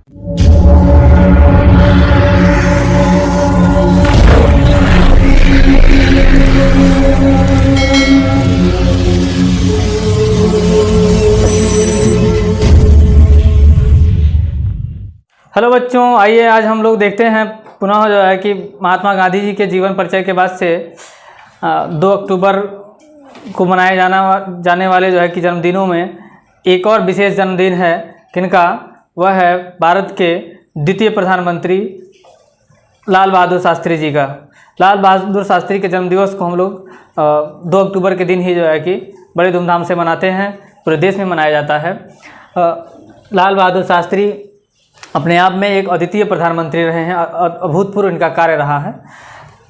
Hello बच्चों, आइए आज हम लोग देखते हैं पुनः जो है कि महात्मा गांधी जी के जीवन परिचय के बाद से 2 अक्टूबर को मनाए जाने वाले जो है कि जन्मदिनों में एक और विशेष जन्मदिन है किनका, वह है भारत के द्वितीय प्रधानमंत्री लाल बहादुर शास्त्री जी का। लाल बहादुर शास्त्री के जन्मदिवस को हम लोग 2 अक्टूबर के दिन ही जो है कि बड़े धूमधाम से मनाते हैं, पूरे देश में मनाया जाता है। लाल बहादुर शास्त्री अपने आप में एक अद्वितीय प्रधानमंत्री रहे हैं, अभूतपूर्व इनका कार्य रहा है।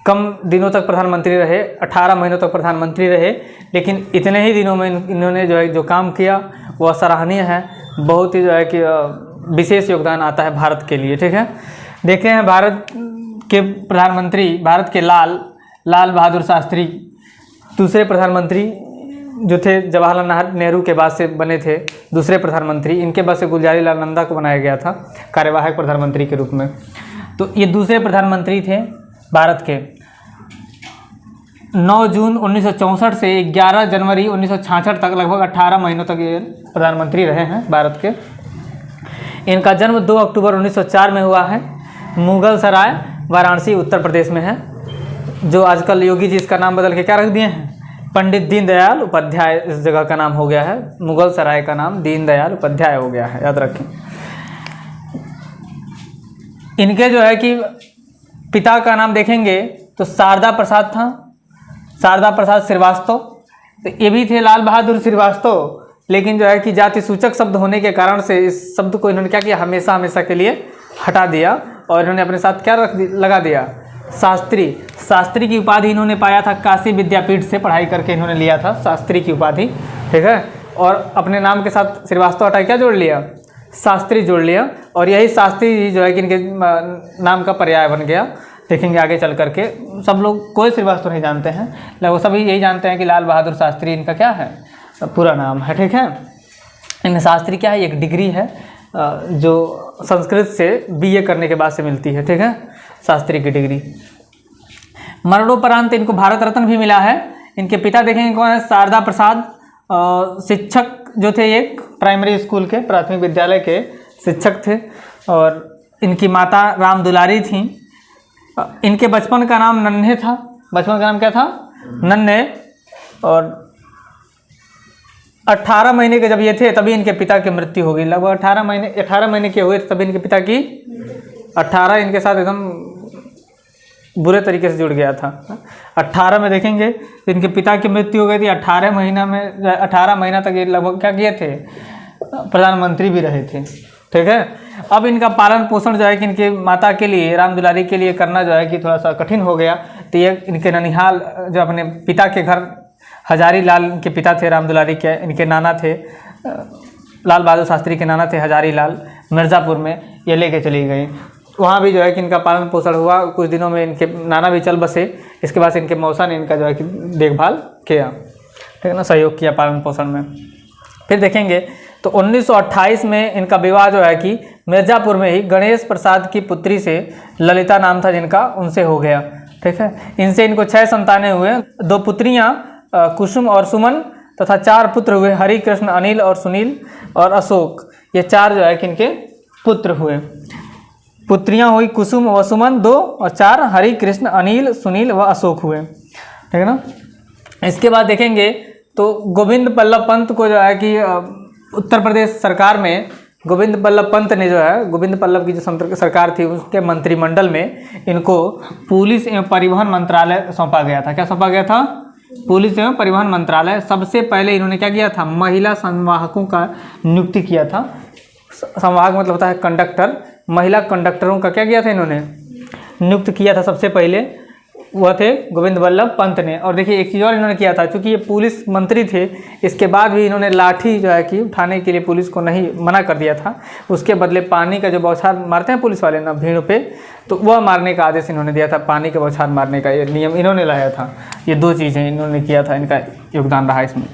कम दिनों तक प्रधानमंत्री रहे, 18 महीनों तक प्रधानमंत्री रहे, लेकिन इतने ही दिनों में इन्होंने जो है जो काम किया वह सराहनीय है, बहुत ही जो है कि विशेष योगदान आता है भारत के लिए। ठीक है, देखते हैं भारत के प्रधानमंत्री, भारत के लाल बहादुर शास्त्री दूसरे प्रधानमंत्री जो थे जवाहरलाल नेहरू के बाद से बने थे दूसरे प्रधानमंत्री। इनके बाद से गुलजारी लाल नंदा को बनाया गया था कार्यवाहक प्रधानमंत्री के रूप में। तो ये दूसरे प्रधानमंत्री थे भारत के। 9 जून 1964 से 11 जनवरी 1966 तक लगभग 18 महीनों तक ये प्रधानमंत्री रहे हैं भारत के। इनका जन्म 2 अक्टूबर 1904 में हुआ है। मुगल सराय वाराणसी उत्तर प्रदेश में है, जो आजकल योगी जी इसका नाम बदल के क्या रख दिए हैं, पंडित दीनदयाल उपाध्याय इस जगह का नाम हो गया है। मुगल सराय का नाम दीनदयाल उपाध्याय हो गया है, याद रखें। इनके जो है कि पिता का नाम देखेंगे तो शारदा प्रसाद था, शारदा प्रसाद श्रीवास्तव। तो ये भी थे लाल बहादुर श्रीवास्तव, लेकिन जो है कि जाति सूचक शब्द होने के कारण से इस शब्द को इन्होंने क्या किया, हमेशा के लिए हटा दिया और इन्होंने अपने साथ क्या लगा दिया, शास्त्री। शास्त्री की उपाधि इन्होंने पाया था काशी विद्यापीठ से पढ़ाई करके इन्होंने लिया था शास्त्री की उपाधि। ठीक है, और अपने नाम के साथ श्रीवास्तव हटा क्या जोड़ लिया, शास्त्री जोड़ लिया, और यही शास्त्री जो है कि इनके नाम का पर्याय बन गया। देखेंगे आगे चल करके, सब लोग कोई श्रीवास्तव नहीं जानते हैं, लगभग सभी यही जानते हैं कि लाल बहादुर शास्त्री इनका क्या है, पूरा नाम है। ठीक है, इन शास्त्री क्या है, एक डिग्री है जो संस्कृत से BA करने के बाद से मिलती है। ठीक है, शास्त्री की डिग्री। मरणोपरांत इनको भारत रत्न भी मिला है। इनके पिता देखेंगे कौन है, शारदा प्रसाद, शिक्षक जो थे एक प्राइमरी स्कूल के, प्राथमिक विद्यालय के शिक्षक थे, और इनकी माता राम दुलारी थी। इनके बचपन का नाम नन्हे था, बचपन का नाम क्या था, नन्हे। और 18 महीने के जब ये थे तभी इनके पिता की मृत्यु हो गई। लगभग 18 महीने के हुए तभी इनके पिता की 18 इनके साथ एकदम बुरे तरीके से जुड़ गया था। 18 में देखेंगे तो इनके पिता की मृत्यु हो गई थी। 18 महीना तक ये लगभग क्या किए थे, प्रधानमंत्री भी रहे थे। ठीक है, अब इनका पालन पोषण जो है कि इनके माता के लिए, राम दुलारी के लिए करना जो है कि थोड़ा सा कठिन हो गया। तो ये इनके ननिहाल जो अपने पिता के घर, हजारी लाल के पिता थे राम दुलारी के, इनके नाना थे लाल बहादुर शास्त्री के नाना थे हजारी लाल, मिर्ज़ापुर में ये लेके चली गई। वहाँ भी जो है कि इनका पालन पोषण हुआ। कुछ दिनों में इनके नाना भी चल बसे। इसके बाद से इनके मौसा ने इनका जो है कि देखभाल किया, ठीक है ना, सहयोग किया पालन पोषण में। फिर देखेंगे तो 1928 में इनका विवाह जो है कि मिर्ज़ापुर में ही गणेश प्रसाद की पुत्री से, ललिता नाम था जिनका, उनसे हो गया। ठीक है, इनसे इनको 6 संतानें हुए। 2 पुत्रियाँ कुसुम और सुमन तथा 4 पुत्र हुए, हरि कृष्ण, अनिल और सुनील और अशोक। ये 4 जो है कि इनके पुत्र हुए। पुत्रियां हुई कुसुम व सुमन 2 और 4 हरि कृष्ण, अनिल, सुनील व अशोक हुए। ठीक है ना। इसके बाद देखेंगे तो गोविंद बल्लभ पंत को जो है कि उत्तर प्रदेश सरकार में गोविंद बल्लभ पंत ने जो है, गोविंद बल्लभ की जो सरकार थी उसके मंत्रिमंडल में इनको पुलिस एवं परिवहन मंत्रालय सौंपा गया था। क्या सौंपा गया था, पुलिस एवं परिवहन मंत्रालय। सबसे पहले इन्होंने क्या किया था, महिला संवाहकों का नियुक्ति किया था। संवाहक मतलब होता है कंडक्टर। महिला कंडक्टरों का क्या किया था, इन्होंने नियुक्त किया था सबसे पहले, वह थे गोविंद बल्लभ पंत ने। और देखिए एक चीज़ और इन्होंने किया था, चूँकि ये पुलिस मंत्री थे, इसके बाद भी इन्होंने लाठी जो है कि उठाने के लिए पुलिस को नहीं मना कर दिया था। उसके बदले पानी का जो बौछार मारते हैं पुलिस वाले ना भीड़ पे, तो वह मारने का आदेश इन्होंने दिया था। पानी का बौछार मारने का ये नियम इन्होंने लाया था। ये 2 चीज़ें इन्होंने किया था, इनका योगदान रहा इसमें।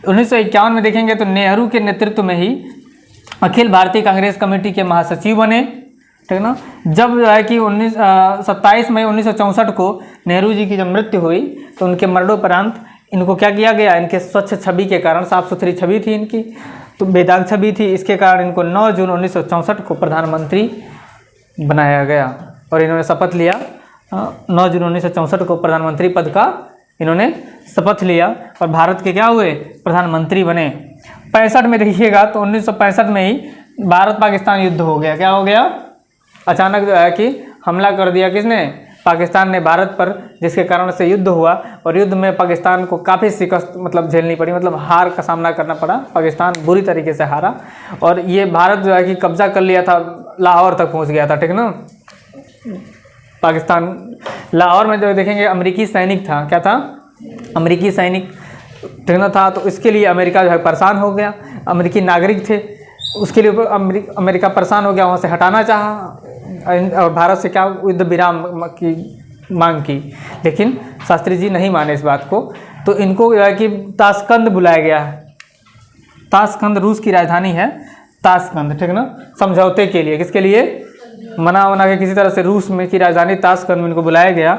1951 में देखेंगे तो नेहरू के नेतृत्व में ही अखिल भारतीय कांग्रेस कमेटी के महासचिव बने, ठीक ना। जब जो है कि 27 मई 1964 को नेहरू जी की जब मृत्यु हुई तो उनके मरणोपरांत इनको क्या किया गया, इनके स्वच्छ छवि के कारण, साफ सुथरी छवि थी इनकी, तो बेदाग छवि थी, इसके कारण इनको 9 जून 1964 को प्रधानमंत्री बनाया गया और इन्होंने शपथ लिया। 9 जून 1964 को प्रधानमंत्री पद का इन्होंने शपथ लिया और भारत के क्या हुए, प्रधानमंत्री बने। 65 में देखिएगा तो 1965 में ही भारत पाकिस्तान युद्ध हो गया। क्या हो गया, अचानक जो है कि हमला कर दिया किसने, पाकिस्तान ने भारत पर, जिसके कारण से युद्ध हुआ और युद्ध में पाकिस्तान को काफ़ी शिकस्त मतलब झेलनी पड़ी, मतलब हार का सामना करना पड़ा। पाकिस्तान बुरी तरीके से हारा और ये भारत जो है कि कब्जा कर लिया था, लाहौर तक पहुंच गया था, ठीक ना। पाकिस्तान लाहौर में जो देखेंगे अमेरिकी सैनिक था, क्या था, अमेरिकी सैनिक, ठीक ना था। तो इसके लिए अमेरिका जो है परेशान हो गया, अमेरिकी नागरिक थे, उसके लिए अमेरिका परेशान हो गया, वहाँ से हटाना चाहा और भारत से क्या युद्ध विराम की मांग की, लेकिन शास्त्री जी नहीं माने इस बात को। तो इनको जो है कि ताशकंद बुलाया गया है। ताशकंद रूस की राजधानी है, ताशकंद, ठीक ना, समझौते के लिए, किसके लिए, मना के किसी तरह से रूस में की राजधानी ताशकंद में इनको बुलाया गया,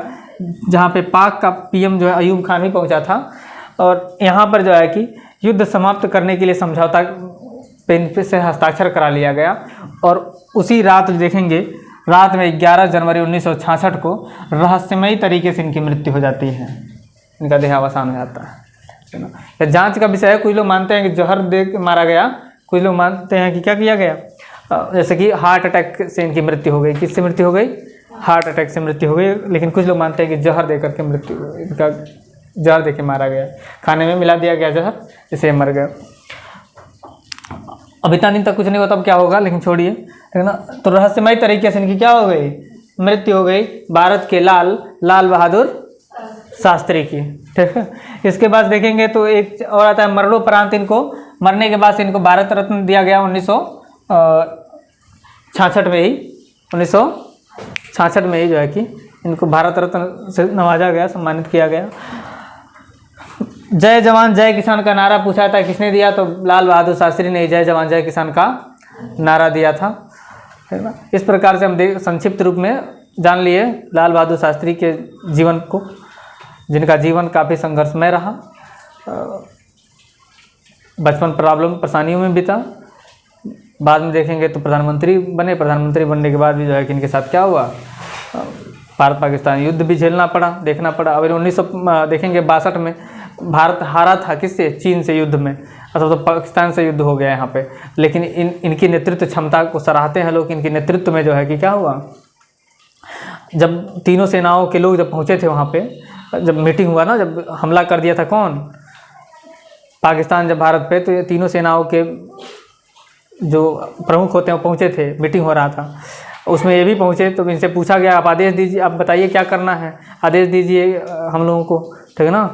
जहाँ पे पाक का पीएम जो है अयूब खान भी पहुँचा था। और यहाँ पर जो है कि युद्ध समाप्त करने के लिए समझौता पे से हस्ताक्षर करा लिया गया और उसी रात देखेंगे, रात में 11 जनवरी 1966 को रहस्यमयी तरीके से इनकी मृत्यु हो जाती है, इनका देहावसान हो जाता है ना। जांच का विषय है, कुछ लोग मानते हैं कि जहर दे के मारा गया, कुछ लोग मानते हैं कि क्या किया गया, जैसे कि हार्ट अटैक से इनकी मृत्यु हो गई। किससे मृत्यु हो गई, हार्ट अटैक से मृत्यु हो गई। लेकिन कुछ लोग मानते हैं कि जहर दे करके मृत्यु, इनका जहर दे के मारा गया, खाने में मिला दिया गया जहर, इससे मर गया। अब इतना दिन तक कुछ नहीं होता, अब क्या होगा, लेकिन छोड़िए, ठीक ना। तो रहस्यमय तरीके से इनकी क्या हो गई, मृत्यु हो गई, भारत के लाल बहादुर शास्त्री की, ठीक है। इसके बाद देखेंगे तो एक और आता है, मरणोपरांत इनको, मरने के बाद से इनको भारत रत्न दिया गया 1966 में ही, 1966 में ही जो है कि इनको भारत रत्न से नवाजा गया, सम्मानित किया गया। जय जवान जय किसान का नारा पूछा था, किसने दिया, तो लाल बहादुर शास्त्री ने जय जवान जय किसान का नारा दिया था, है ना। इस प्रकार से हम संक्षिप्त रूप में जान लिए लाल बहादुर शास्त्री के जीवन को, जिनका जीवन काफ़ी संघर्षमय रहा, बचपन प्रॉब्लम परेशानियों में बीता। बाद में देखेंगे तो प्रधानमंत्री बने, प्रधानमंत्री बनने के बाद भी जो है कि इनके साथ क्या हुआ, भारत पाकिस्तान युद्ध भी झेलना पड़ा, देखना पड़ा। अब 1962 देखेंगे 62 में भारत हारा था किससे, चीन से युद्ध में, अथवा तो पाकिस्तान से युद्ध हो गया यहाँ पे। लेकिन इनकी नेतृत्व क्षमता को सराहते हैं लोग, इनके नेतृत्व में जो है कि क्या हुआ, जब तीनों सेनाओं के लोग जब पहुँचे थे वहाँ पे, जब मीटिंग हुआ ना, जब हमला कर दिया था कौन, पाकिस्तान जब भारत पे, तो ये तीनों सेनाओं के जो प्रमुख होते हैं वो पहुँचे थे, मीटिंग हो रहा था, उसमें ये भी पहुँचे। तो इनसे पूछा गया, आप आदेश दीजिए, आप बताइए क्या करना है, आदेश दीजिए हम लोगों को, ठीक है ना।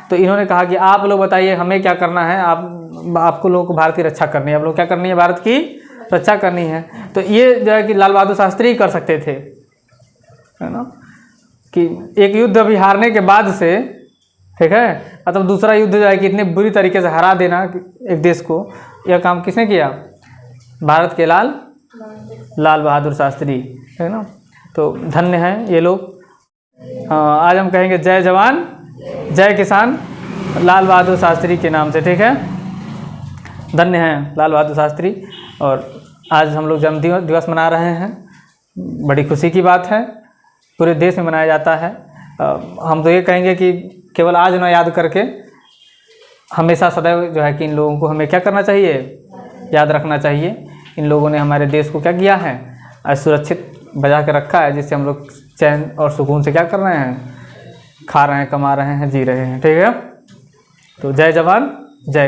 तो इन्होंने कहा कि आप लोग बताइए हमें क्या करना है, आपको लोगों को भारत की रक्षा करनी है, आप लोग क्या करनी है, भारत की रक्षा करनी है। तो ये जो है कि लाल बहादुर शास्त्री ही कर सकते थे, है ना, कि एक युद्ध अभी हारने के बाद से, ठीक है, मतलब दूसरा युद्ध जो है कि इतने बुरी तरीके से हरा देना एक देश को, यह काम किसने किया, भारत के लाल बहादुर शास्त्री, है ना। तो धन्य हैं ये लोग। आज हम कहेंगे जय जवान जय किसान लाल बहादुर शास्त्री के नाम से, ठीक है। धन्य हैं लाल बहादुर शास्त्री। और आज हम लोग जन्म दिवस मना रहे हैं, बड़ी खुशी की बात है, पूरे देश में मनाया जाता है। हम तो ये कहेंगे कि केवल आज न याद करके हमेशा सदैव जो है कि इन लोगों को हमें क्या करना चाहिए, याद रखना चाहिए। इन लोगों ने हमारे देश को क्या किया है, सुरक्षित बजा के रखा है, जिससे हम लोग चैन और सुकून से क्या कर रहे हैं, खा रहे हैं, कमा रहे हैं, जी रहे हैं, ठीक है। तो जय जवान जय